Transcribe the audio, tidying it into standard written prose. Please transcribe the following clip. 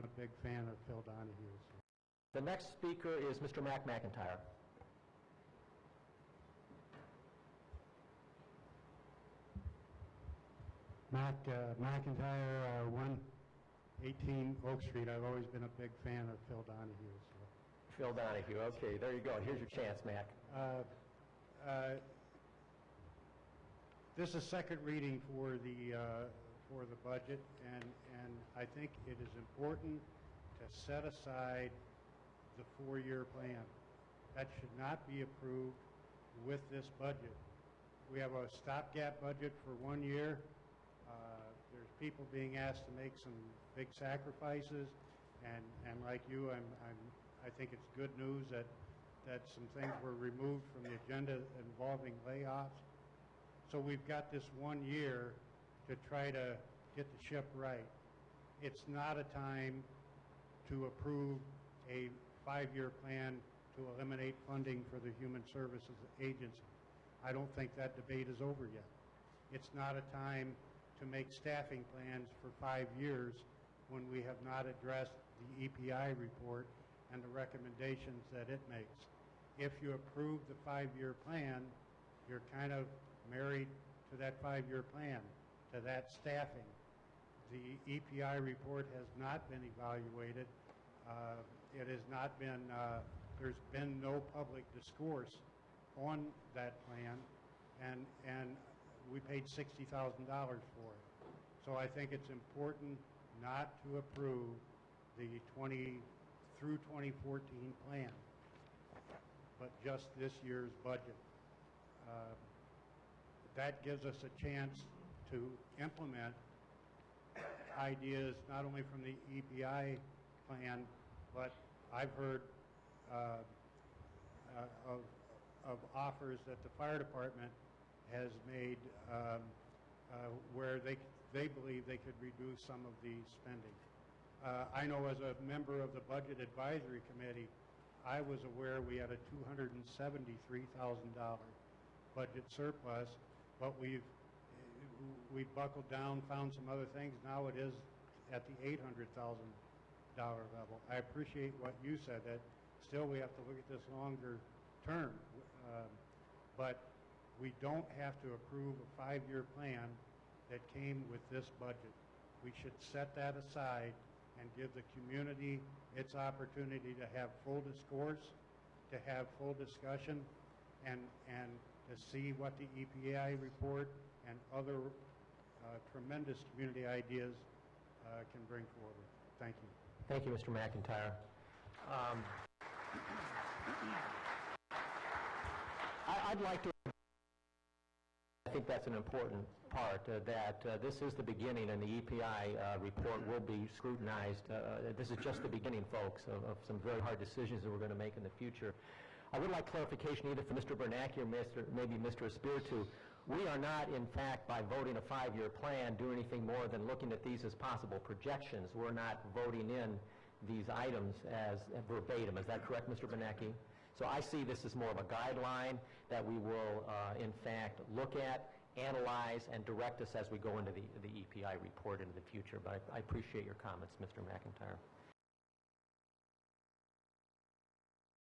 a big fan of Phil Donahue's. The next speaker is Mr. Mac McIntyre. Mac McIntyre, 118 Oak Street. I've always been a big fan of Phil Donahue. So. Phil Donahue, okay, there you go. Here's your chance, Mac. This is second reading for the budget, and I think it is important to set aside the 4-year plan. That should not be approved with this budget. We have a stopgap budget for 1 year. There's people being asked to make some big sacrifices, and like you, I think it's good news that some things were removed from the agenda involving layoffs. So we've got this 1 year to try to get the ship right. It's not a time to approve a 5-year plan to eliminate funding for the Human Services Agency. I don't think that debate is over yet. It's not a time to make staffing plans for 5 years when we have not addressed the EPI report and the recommendations that it makes. If you approve the 5-year plan, you're kind of married to that 5-year plan, to that staffing. The EPI report has not been evaluated. It has not been, there's been no public discourse on that plan, and we paid $60,000 for it. So I think it's important not to approve the 2014 plan, but just this year's budget. That gives us a chance to implement ideas not only from the EPI plan, but I've heard of offers that the fire department has made where they believe they could reduce some of the spending. I know as a member of the Budget Advisory Committee, I was aware we had a $273,000 budget surplus, but we've buckled down, found some other things. Now it is at the $800,000 level. I appreciate what you said, that still we have to look at this longer term, but we don't have to approve a 5-year plan that came with this budget. We should set that aside and give the community its opportunity to have full discourse, to have full discussion, and to see what the EPI report and other tremendous community ideas can bring forward. Thank you. Thank you, Mr. McIntyre. I'd like to, I think that's an important part, that this is the beginning, and the EPI report will be scrutinized. This is just the beginning, folks, of some very hard decisions that we're going to make in the future. I would like clarification either for Mr. Bernanke or maybe Mr. Espiritu. We are not, in fact, by voting a 5-year plan, doing anything more than looking at these as possible projections. We're not voting in these items as verbatim. Is that correct, Mr. Bernanke? So I see this as more of a guideline that we will, in fact, look at, analyze, and direct us as we go into the EPI report into the future. But I appreciate your comments, Mr. McIntyre.